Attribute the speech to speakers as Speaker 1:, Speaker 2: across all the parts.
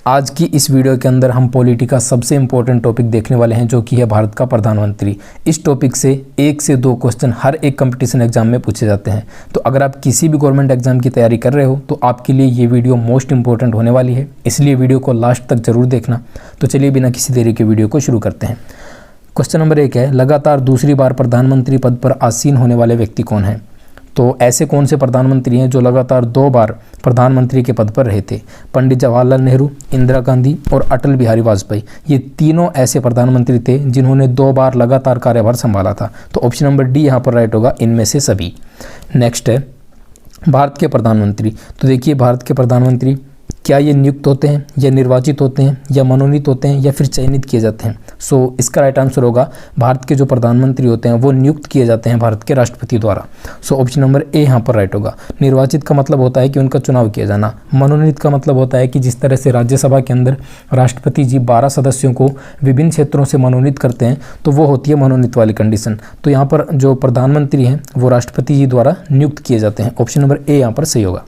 Speaker 1: आज की इस वीडियो के अंदर हम पॉलिटी का सबसे इम्पोर्टेंट टॉपिक देखने वाले हैं, जो कि है भारत का प्रधानमंत्री। इस टॉपिक से 1 से 2 क्वेश्चन हर एक कंपटीशन एग्जाम में पूछे जाते हैं। तो अगर आप किसी भी गवर्नमेंट एग्जाम की तैयारी कर रहे हो तो आपके लिए ये वीडियो मोस्ट इंपॉर्टेंट होने वाली है, इसलिए वीडियो को लास्ट तक जरूर देखना। तो चलिए बिना किसी देरी के वीडियो को शुरू करते हैं। क्वेश्चन नंबर 1 है, लगातार दूसरी बार प्रधानमंत्री पद पर आसीन होने वाले व्यक्ति कौन है? तो ऐसे कौन से प्रधानमंत्री हैं जो लगातार 2 बार प्रधानमंत्री के पद पर रहे थे? पंडित जवाहरलाल नेहरू, इंदिरा गांधी और अटल बिहारी वाजपेयी। ये तीनों ऐसे प्रधानमंत्री थे जिन्होंने 2 बार लगातार कार्यभार संभाला था। तो ऑप्शन नंबर डी यहाँ पर राइट होगा, इनमें से सभी। नेक्स्ट है भारत के प्रधानमंत्री। तो देखिए, भारत के प्रधानमंत्री क्या ये नियुक्त होते हैं या निर्वाचित होते हैं या मनोनीत होते हैं या फिर चयनित किए जाते हैं? सो इसका राइट आंसर होगा, भारत के जो प्रधानमंत्री होते हैं वो नियुक्त किए जाते हैं भारत के राष्ट्रपति द्वारा। सो ऑप्शन नंबर ए यहाँ पर राइट होगा। निर्वाचित का मतलब होता है कि उनका चुनाव किया जाना। मनोनीत का मतलब होता है कि जिस तरह से राज्यसभा के अंदर राष्ट्रपति जी 12 सदस्यों को विभिन्न क्षेत्रों से मनोनीत करते हैं, तो वो होती है मनोनीत वाली कंडीशन। तो यहाँ पर जो प्रधानमंत्री हैं वो राष्ट्रपति जी द्वारा नियुक्त किए जाते हैं। ऑप्शन नंबर ए यहाँ पर सही होगा।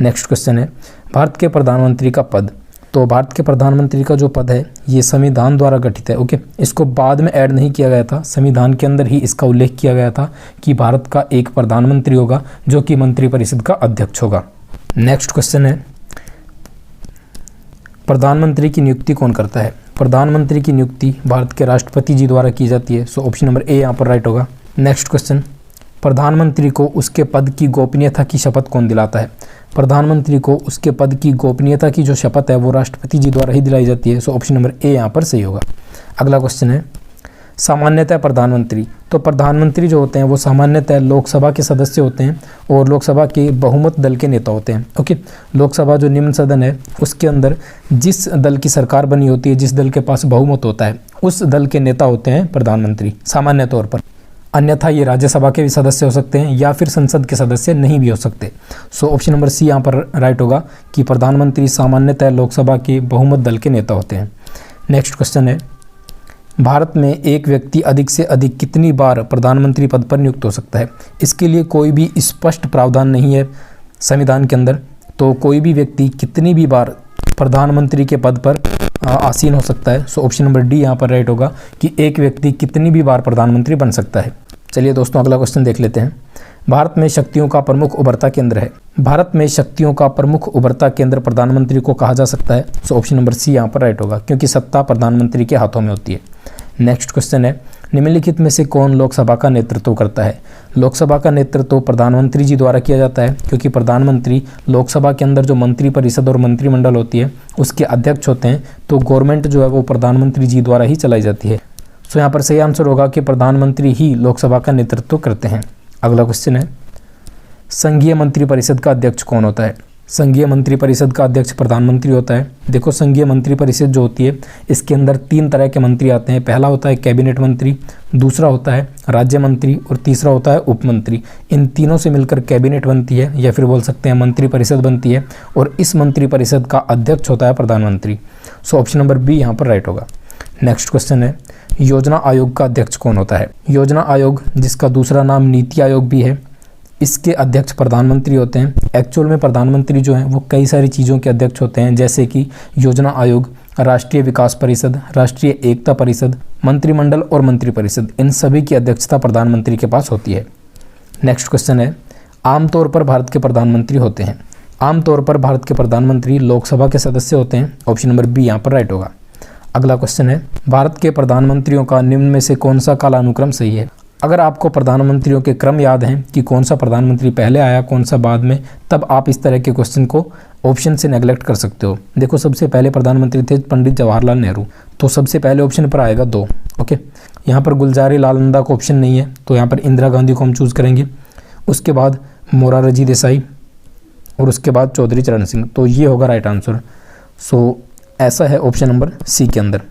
Speaker 1: नेक्स्ट क्वेश्चन है, भारत के प्रधानमंत्री का पद। तो भारत के प्रधानमंत्री का जो पद है ये संविधान द्वारा गठित है। ओके, इसको बाद में ऐड नहीं किया गया था, संविधान के अंदर ही इसका उल्लेख किया गया था कि भारत का एक प्रधानमंत्री होगा जो कि मंत्रिपरिषद का अध्यक्ष होगा। नेक्स्ट क्वेश्चन है, प्रधानमंत्री की नियुक्ति कौन करता है? प्रधानमंत्री की नियुक्ति भारत के राष्ट्रपति जी द्वारा की जाती है। सो ऑप्शन नंबर ए यहाँ पर राइट होगा। नेक्स्ट क्वेश्चन, प्रधानमंत्री को उसके पद की गोपनीयता की शपथ कौन दिलाता है? प्रधानमंत्री को उसके पद की गोपनीयता की जो शपथ है वो राष्ट्रपति जी द्वारा ही दिलाई जाती है। सो ऑप्शन नंबर ए यहाँ पर सही होगा। अगला क्वेश्चन है, सामान्यतः प्रधानमंत्री। तो प्रधानमंत्री जो होते हैं वो सामान्यतः लोकसभा के सदस्य होते हैं और लोकसभा के बहुमत दल के नेता होते हैं। ओके, लोकसभा जो निम्न सदन है उसके अंदर जिस दल की सरकार बनी होती है, जिस दल के पास बहुमत होता है, उस दल के नेता होते हैं प्रधानमंत्री सामान्य तौर पर। अन्यथा ये राज्यसभा के भी सदस्य हो सकते हैं या फिर संसद के सदस्य नहीं भी हो सकते। सो ऑप्शन नंबर सी यहाँ पर राइट होगा कि प्रधानमंत्री सामान्यतः लोकसभा के बहुमत दल के नेता होते हैं। नेक्स्ट क्वेश्चन है, भारत में एक व्यक्ति अधिक से अधिक कितनी बार प्रधानमंत्री पद पर नियुक्त हो सकता है? इसके लिए कोई भी स्पष्ट प्रावधान नहीं है संविधान के अंदर। तो कोई भी व्यक्ति कितनी भी बार प्रधानमंत्री के पद पर आसीन हो सकता है। सो ऑप्शन नंबर डी यहाँ पर राइट होगा कि एक व्यक्ति कितनी भी बार प्रधानमंत्री बन सकता है। चलिए दोस्तों, अगला क्वेश्चन देख लेते हैं। भारत में शक्तियों का प्रमुख उभरता केंद्र है। भारत में शक्तियों का प्रमुख उभरता केंद्र प्रधानमंत्री को कहा जा सकता है। सो ऑप्शन नंबर सी यहाँ पर राइट होगा, क्योंकि सत्ता प्रधानमंत्री के हाथों में होती है। नेक्स्ट क्वेश्चन है, निम्नलिखित में से कौन लोकसभा का नेतृत्व करता है? लोकसभा का नेतृत्व प्रधानमंत्री जी द्वारा किया जाता है, क्योंकि प्रधानमंत्री लोकसभा के अंदर जो मंत्रिपरिषद और मंत्रिमंडल होती है उसके अध्यक्ष होते हैं। तो गवर्नमेंट जो है वो प्रधानमंत्री जी द्वारा ही चलाई जाती है। सो यहाँ पर सही आंसर होगा कि प्रधानमंत्री ही लोकसभा का नेतृत्व करते हैं। अगला क्वेश्चन है, संघीय मंत्रिपरिषद का अध्यक्ष कौन होता है? संघीय मंत्रिपरिषद का अध्यक्ष प्रधानमंत्री होता है। देखो, संघीय मंत्रिपरिषद जो होती है इसके अंदर 3 तरह के मंत्री आते हैं। पहला होता है कैबिनेट मंत्री, दूसरा होता है राज्य मंत्री और तीसरा होता है उप मंत्री। इन तीनों से मिलकर कैबिनेट बनती है या फिर बोल सकते हैं मंत्रिपरिषद बनती है, और इस मंत्रिपरिषद का अध्यक्ष होता है प्रधानमंत्री। सो ऑप्शन नंबर बी यहाँ पर राइट होगा। नेक्स्ट क्वेश्चन है, योजना आयोग का अध्यक्ष कौन होता है? योजना आयोग, जिसका दूसरा नाम नीति आयोग भी है, इसके अध्यक्ष प्रधानमंत्री होते हैं। एक्चुअल में प्रधानमंत्री जो हैं वो कई सारी चीज़ों के अध्यक्ष होते हैं, जैसे कि योजना आयोग, राष्ट्रीय विकास परिषद, राष्ट्रीय एकता परिषद, मंत्रिमंडल और मंत्रिपरिषद। इन सभी की अध्यक्षता प्रधानमंत्री के पास होती है। नेक्स्ट क्वेश्चन है, आमतौर पर भारत के प्रधानमंत्री होते हैं। आमतौर पर भारत के प्रधानमंत्री लोकसभा के सदस्य होते हैं। ऑप्शन नंबर बी यहाँ पर राइट होगा। अगला क्वेश्चन है, भारत के प्रधानमंत्रियों का निम्न में से कौन सा कालानुक्रम सही है? अगर आपको प्रधानमंत्रियों के क्रम याद हैं कि कौन सा प्रधानमंत्री पहले आया कौन सा बाद में, तब आप इस तरह के क्वेश्चन को ऑप्शन से नेगलेक्ट कर सकते हो। देखो, सबसे पहले प्रधानमंत्री थे पंडित जवाहरलाल नेहरू, तो सबसे पहले ऑप्शन पर आएगा 2। ओके, यहाँ पर गुलजारी लाल नंदा का ऑप्शन नहीं है, तो यहाँ पर इंदिरा गांधी को हम चूज़ करेंगे। उसके बाद मोरारजी देसाई और उसके बाद चौधरी चरण सिंह। तो ये होगा राइट आंसर। सो ऐसा है ऑप्शन नंबर सी के अंदर।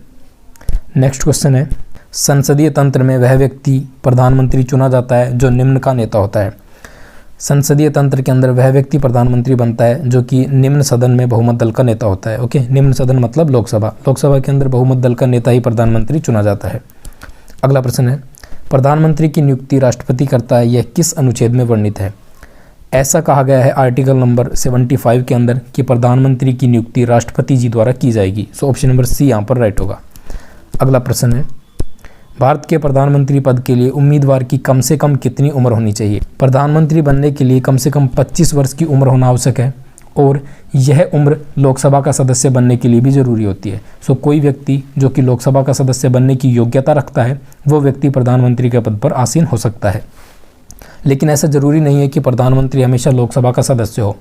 Speaker 1: नेक्स्ट क्वेश्चन है, संसदीय तंत्र में वह व्यक्ति प्रधानमंत्री चुना जाता है जो निम्न का नेता होता है। संसदीय तंत्र के अंदर वह व्यक्ति प्रधानमंत्री बनता है जो कि निम्न सदन में बहुमत दल का नेता होता है। ओके, निम्न सदन मतलब लोकसभा। लोकसभा के अंदर बहुमत दल का नेता ही प्रधानमंत्री चुना जाता है। अगला प्रश्न है, प्रधानमंत्री की नियुक्ति राष्ट्रपति करता है, यह किस अनुच्छेद में वर्णित है? ऐसा कहा गया है आर्टिकल नंबर 75 के अंदर कि प्रधानमंत्री की नियुक्ति राष्ट्रपति जी द्वारा की जाएगी। सो ऑप्शन नंबर सी यहाँ पर राइट होगा। अगला प्रश्न है, भारत के प्रधानमंत्री पद के लिए उम्मीदवार की कम से कम कितनी उम्र होनी चाहिए? प्रधानमंत्री बनने के लिए कम से कम 25 वर्ष की उम्र होना आवश्यक है और यह उम्र लोकसभा का सदस्य बनने के लिए भी जरूरी होती है। सो कोई व्यक्ति जो कि लोकसभा का सदस्य बनने की योग्यता रखता है वो व्यक्ति प्रधानमंत्री के पद पर आसीन हो सकता है। लेकिन ऐसा जरूरी नहीं है कि प्रधानमंत्री हमेशा लोकसभा का सदस्य हो,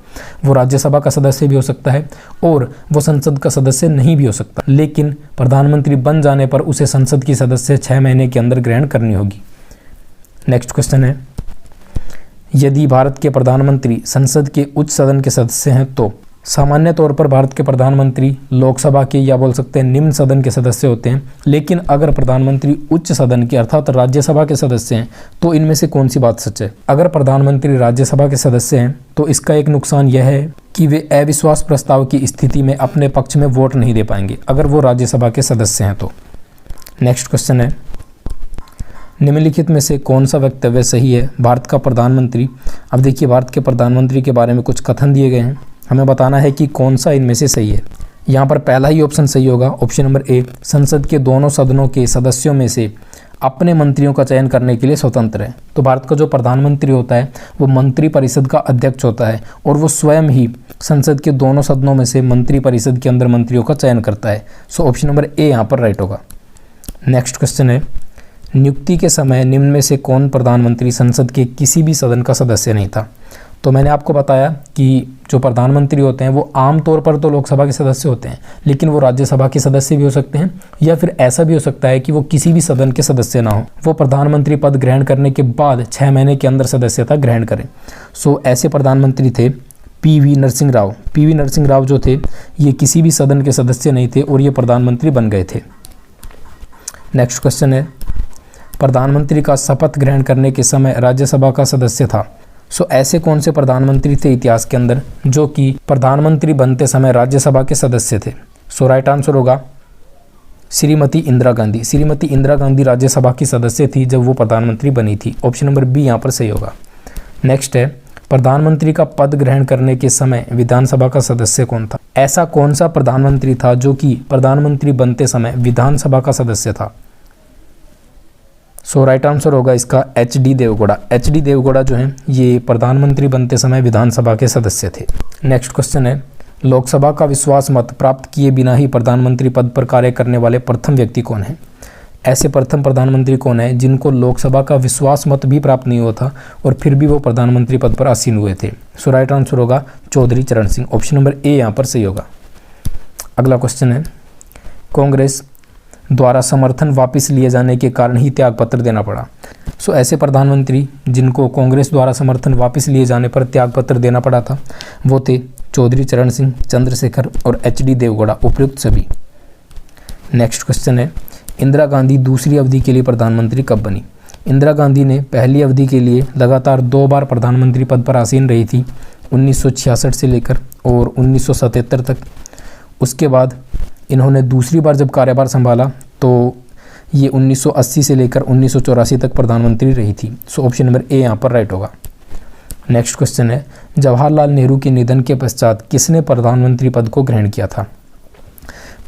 Speaker 1: वो राज्यसभा का सदस्य भी हो सकता है और वो संसद का सदस्य नहीं भी हो सकता। लेकिन प्रधानमंत्री बन जाने पर उसे संसद की सदस्य 6 महीने के अंदर ग्रहण करनी होगी। नेक्स्ट क्वेश्चन है, यदि भारत के प्रधानमंत्री संसद के उच्च सदन के सदस्य हैं तो सामान्य तौर पर भारत के प्रधानमंत्री लोकसभा के या बोल सकते हैं निम्न सदन के सदस्य होते हैं। लेकिन अगर प्रधानमंत्री उच्च सदन के अर्थात राज्यसभा के सदस्य हैं तो इनमें से कौन सी बात सच है? अगर प्रधानमंत्री राज्यसभा के सदस्य हैं तो इसका एक नुकसान यह है कि वे अविश्वास प्रस्ताव की स्थिति में अपने पक्ष में वोट नहीं दे पाएंगे अगर वो राज्यसभा के सदस्य हैं तो। नेक्स्ट क्वेश्चन है, निम्नलिखित में से कौन सा वक्तव्य सही है? भारत का प्रधानमंत्री, अब देखिए भारत के प्रधानमंत्री के बारे में कुछ कथन दिए गए हैं, हमें बताना है कि कौन सा इनमें से सही है। यहाँ पर पहला ही ऑप्शन सही होगा, ऑप्शन नंबर ए, संसद के दोनों सदनों के सदस्यों में से अपने मंत्रियों का चयन करने के लिए स्वतंत्र है। तो भारत का जो प्रधानमंत्री होता है वो मंत्री परिषद का अध्यक्ष होता है और वो स्वयं ही संसद के दोनों सदनों में से मंत्री परिषद के अंदर मंत्रियों का चयन करता है। सो ऑप्शन नंबर ए यहाँ पर राइट होगा। नेक्स्ट क्वेश्चन है, नियुक्ति के समय निम्न में से कौन प्रधानमंत्री संसद के किसी भी सदन का सदस्य नहीं था? तो मैंने आपको बताया कि जो प्रधानमंत्री होते हैं वो आमतौर पर तो लोकसभा के सदस्य होते हैं, लेकिन वो राज्यसभा के सदस्य भी हो सकते हैं या फिर ऐसा भी हो सकता है कि वो किसी भी सदन के सदस्य ना हो, वो प्रधानमंत्री पद ग्रहण करने के बाद 6 महीने के अंदर सदस्यता ग्रहण करें। सो ऐसे प्रधानमंत्री थे पीवी नरसिंह राव। पीवी नरसिंह राव जो थे ये किसी भी सदन के सदस्य नहीं थे और ये प्रधानमंत्री बन गए थे। नेक्स्ट क्वेश्चन है, प्रधानमंत्री का शपथ ग्रहण करने के समय राज्यसभा का सदस्य था। सो ऐसे कौन से प्रधानमंत्री थे इतिहास के अंदर जो कि प्रधानमंत्री बनते समय राज्यसभा के सदस्य थे? सो राइट आंसर होगा श्रीमती इंदिरा गांधी। श्रीमती इंदिरा गांधी राज्यसभा की सदस्य थी जब वो प्रधानमंत्री बनी थी। ऑप्शन नंबर बी यहाँ पर सही होगा। नेक्स्ट है, प्रधानमंत्री का पद ग्रहण करने के समय विधानसभा का सदस्य कौन था? ऐसा कौन सा प्रधानमंत्री था जो कि प्रधानमंत्री बनते समय विधानसभा का सदस्य था? सो राइट आंसर होगा इसका एच.डी. देवगौड़ा। एच.डी. देवगौड़ा जो हैं ये प्रधानमंत्री बनते समय विधानसभा के सदस्य थे। नेक्स्ट क्वेश्चन है, लोकसभा का विश्वास मत प्राप्त किए बिना ही प्रधानमंत्री पद पर कार्य करने वाले प्रथम व्यक्ति कौन है? ऐसे प्रथम प्रधानमंत्री कौन है जिनको लोकसभा का विश्वास मत भी प्राप्त नहीं हुआ था और फिर भी वो प्रधानमंत्री पद पर आसीन हुए थे? सो राइट आंसर होगा चौधरी चरण सिंह। ऑप्शन नंबर ए यहाँ पर सही होगा। अगला क्वेश्चन है, कांग्रेस द्वारा समर्थन वापस लिए जाने के कारण ही त्यागपत्र देना पड़ा। सो ऐसे प्रधानमंत्री जिनको कांग्रेस द्वारा समर्थन वापस लिए जाने पर त्यागपत्र देना पड़ा था वो थे चौधरी चरण सिंह, चंद्रशेखर और एच.डी. देवगौड़ा, उपयुक्त सभी। नेक्स्ट क्वेश्चन है, इंदिरा गांधी दूसरी अवधि के लिए प्रधानमंत्री कब बनी? इंदिरा गांधी ने पहली अवधि के लिए लगातार 2 बार प्रधानमंत्री पद पर आसीन रही थी, 1966 से लेकर और 1977 तक। उसके बाद इन्होंने दूसरी बार जब कार्यभार संभाला तो ये 1980 से लेकर 1984 तक प्रधानमंत्री रही थी। सो ऑप्शन नंबर ए यहाँ पर राइट होगा। नेक्स्ट क्वेश्चन है, जवाहरलाल नेहरू के निधन के पश्चात किसने प्रधानमंत्री पद को ग्रहण किया था?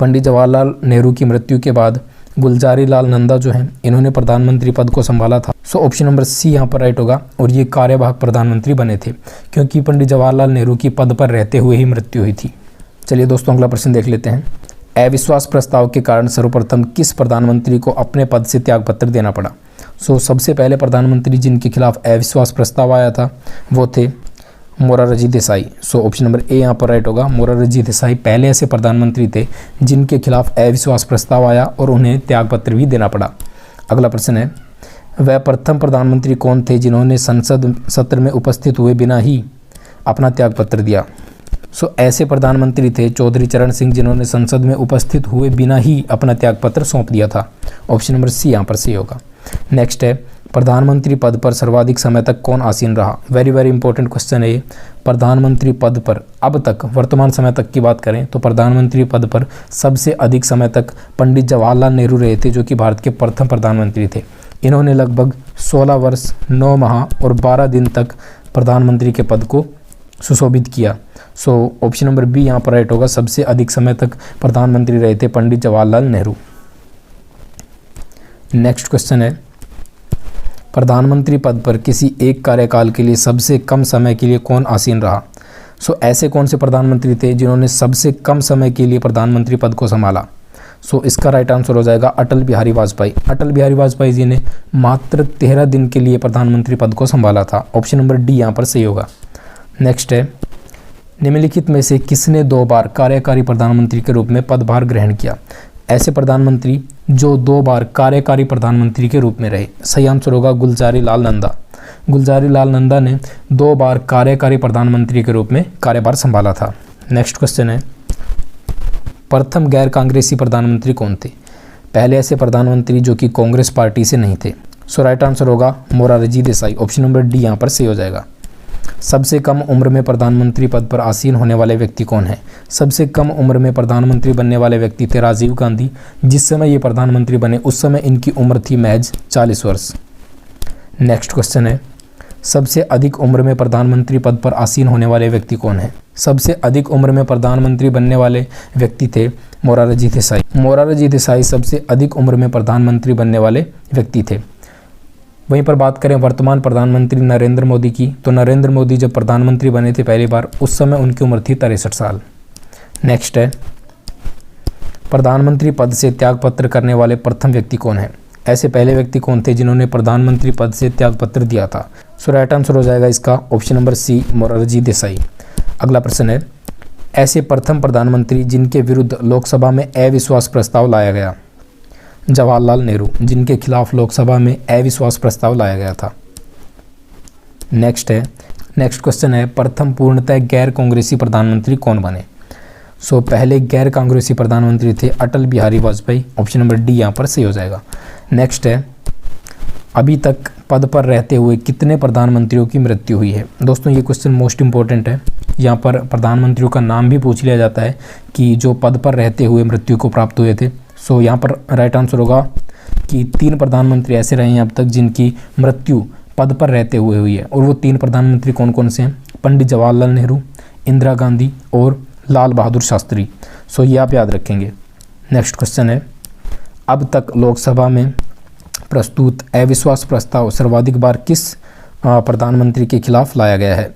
Speaker 1: पंडित जवाहरलाल नेहरू की मृत्यु के बाद गुलजारी लाल नंदा जो हैं इन्होंने प्रधानमंत्री पद को संभाला था। सो ऑप्शन नंबर सी यहाँ पर राइट होगा और ये कार्यवाहक प्रधानमंत्री बने थे क्योंकि पंडित जवाहरलाल नेहरू की पद पर रहते हुए ही मृत्यु हुई थी। चलिए दोस्तों अगला प्रश्न देख लेते हैं। अविश्वास प्रस्ताव के कारण सर्वप्रथम किस प्रधानमंत्री को अपने पद से त्यागपत्र देना पड़ा? सो सबसे पहले प्रधानमंत्री जिनके खिलाफ अविश्वास प्रस्ताव आया था वो थे Morarji Desai. So option number A यहाँ पर राइट होगा। मोरारजी देसाई पहले ऐसे प्रधानमंत्री थे जिनके खिलाफ अविश्वास प्रस्ताव आया और उन्हें त्यागपत्र भी देना पड़ा। अगला प्रश्न है, वह प्रथम प्रधानमंत्री कौन थे जिन्होंने संसद सत्र में उपस्थित हुए बिना ही अपना त्यागपत्र दिया? सो ऐसे प्रधानमंत्री थे चौधरी चरण सिंह जिन्होंने संसद में उपस्थित हुए बिना ही अपना त्यागपत्र सौंप दिया था। ऑप्शन नंबर सी यहाँ पर सही होगा। नेक्स्ट है, प्रधानमंत्री पद पर सर्वाधिक समय तक कौन आसीन रहा? वेरी वेरी इंपॉर्टेंट क्वेश्चन है ये। प्रधानमंत्री पद पर अब तक वर्तमान समय तक की बात करें तो प्रधानमंत्री पद पर सबसे अधिक समय तक पंडित जवाहरलाल नेहरू रहे थे जो कि भारत के प्रथम प्रधानमंत्री थे। इन्होंने लगभग 16 वर्ष 9 माह और 12 दिन तक प्रधानमंत्री के पद को सुशोभित किया? सो ऑप्शन नंबर बी यहाँ पर राइट होगा। सबसे अधिक समय तक प्रधानमंत्री रहे थे पंडित जवाहरलाल नेहरू। नेक्स्ट क्वेश्चन है, प्रधानमंत्री पद पर किसी एक कार्यकाल के लिए सबसे कम समय के लिए कौन आसीन रहा? सो ऐसे कौन से प्रधानमंत्री थे जिन्होंने सबसे कम समय के लिए प्रधानमंत्री पद को संभाला? सो इसका राइट आंसर हो जाएगा अटल बिहारी वाजपेयी। अटल बिहारी वाजपेयी जी ने मात्र 13 दिन के लिए प्रधानमंत्री पद को संभाला था। ऑप्शन नंबर डी यहाँ पर सही होगा। नेक्स्ट है, निम्नलिखित में से किसने 2 बार कार्यकारी प्रधानमंत्री के रूप में पदभार ग्रहण किया? ऐसे प्रधानमंत्री जो 2 बार कार्यकारी प्रधानमंत्री के रूप में रहे। सही आंसर होगा गुलजारी लाल नंदा। गुलजारी लाल नंदा ने 2 बार कार्यकारी प्रधानमंत्री के रूप में कार्यभार संभाला था। नेक्स्ट क्वेश्चन है, प्रथम गैर कांग्रेसी प्रधानमंत्री कौन थे? पहले ऐसे प्रधानमंत्री जो कि कांग्रेस पार्टी से नहीं थे। सो राइट आंसर होगा Morarji Desai. Option number D यहाँ पर सही हो जाएगा। सबसे कम उम्र में प्रधानमंत्री पद पर आसीन होने वाले व्यक्ति कौन है? सबसे कम उम्र में प्रधानमंत्री बनने वाले व्यक्ति थे राजीव गांधी। जिस समय ये प्रधानमंत्री बने उस समय इनकी उम्र थी महज 40 वर्ष। नेक्स्ट क्वेश्चन है, सबसे अधिक उम्र में प्रधानमंत्री पद पर आसीन होने वाले व्यक्ति कौन है? सबसे अधिक उम्र में प्रधानमंत्री बनने वाले व्यक्ति थे मोरारजी देसाई। मोरारजी देसाई सबसे अधिक उम्र में प्रधानमंत्री बनने वाले व्यक्ति थे। वहीं पर बात करें वर्तमान प्रधानमंत्री नरेंद्र मोदी की, तो नरेंद्र मोदी जब प्रधानमंत्री बने थे पहली बार उस समय उनकी उम्र थी 63 साल। नेक्स्ट है, प्रधानमंत्री पद से त्यागपत्र करने वाले प्रथम व्यक्ति कौन है? ऐसे पहले व्यक्ति कौन थे जिन्होंने प्रधानमंत्री पद से त्यागपत्र दिया था? सो राइट आंसर हो जाएगा इसका option number C Morarji Desai. अगला प्रश्न है, ऐसे प्रथम प्रधानमंत्री जिनके विरुद्ध लोकसभा में अविश्वास प्रस्ताव लाया गया? जवाहरलाल नेहरू, जिनके खिलाफ लोकसभा में अविश्वास प्रस्ताव लाया गया था। नेक्स्ट क्वेश्चन है, प्रथम पूर्णतः गैर कांग्रेसी प्रधानमंत्री कौन बने? सो पहले गैर कांग्रेसी प्रधानमंत्री थे Atal Bihari Vajpayee. Option number D यहाँ पर सही हो जाएगा। नेक्स्ट है, अभी तक पद पर रहते हुए कितने प्रधानमंत्रियों की मृत्यु हुई है? दोस्तों ये क्वेश्चन मोस्ट इंपॉर्टेंट है। यहाँ पर प्रधानमंत्रियों का नाम भी पूछ लिया जाता है कि जो पद पर रहते हुए मृत्यु को प्राप्त हुए थे। सो यहाँ पर राइट आंसर होगा कि 3 प्रधानमंत्री ऐसे रहे हैं अब तक जिनकी मृत्यु पद पर रहते हुए हुई है। और वो 3 प्रधानमंत्री कौन कौन से हैं? पंडित जवाहरलाल नेहरू, इंदिरा गांधी और लाल बहादुर शास्त्री। सो ये आप याद रखेंगे। नेक्स्ट क्वेश्चन है, अब तक लोकसभा में प्रस्तुत अविश्वास प्रस्ताव सर्वाधिक बार किस प्रधानमंत्री के खिलाफ लाया गया है?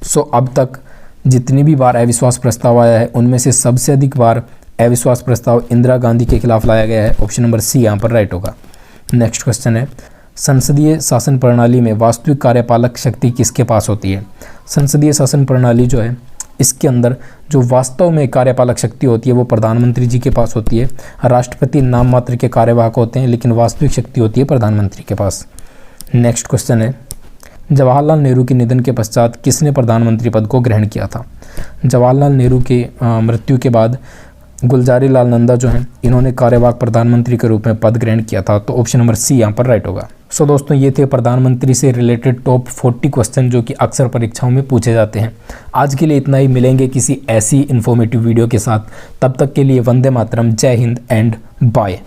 Speaker 1: सो अब तक जितनी भी बार अविश्वास प्रस्ताव आया है उनमें से सबसे अधिक बार अविश्वास प्रस्ताव इंदिरा गांधी के खिलाफ लाया गया है। ऑप्शन नंबर सी यहाँ पर राइट होगा। नेक्स्ट क्वेश्चन है, संसदीय शासन प्रणाली में वास्तविक कार्यपालक शक्ति किसके पास होती है? संसदीय शासन प्रणाली जो है इसके अंदर जो वास्तव में कार्यपालक शक्ति होती है वो प्रधानमंत्री जी के पास होती है। राष्ट्रपति नाम मात्र के कार्यवाहक होते हैं लेकिन वास्तविक शक्ति होती है प्रधानमंत्री के पास। नेक्स्ट क्वेश्चन है, जवाहरलाल नेहरू के निधन के पश्चात किसने प्रधानमंत्री पद को ग्रहण किया था? जवाहरलाल नेहरू के मृत्यु के बाद गुलजारी लाल नंदा जो हैं इन्होंने कार्यवाहक प्रधानमंत्री के रूप में पद ग्रहण किया था। तो ऑप्शन नंबर सी यहाँ पर राइट होगा। सो दोस्तों ये थे प्रधानमंत्री से रिलेटेड टॉप 40 क्वेश्चन जो कि अक्सर परीक्षाओं में पूछे जाते हैं। आज के लिए इतना ही, मिलेंगे किसी ऐसी इन्फॉर्मेटिव वीडियो के साथ। तब तक के लिए वंदे मातरम, जय हिंद एंड बाय।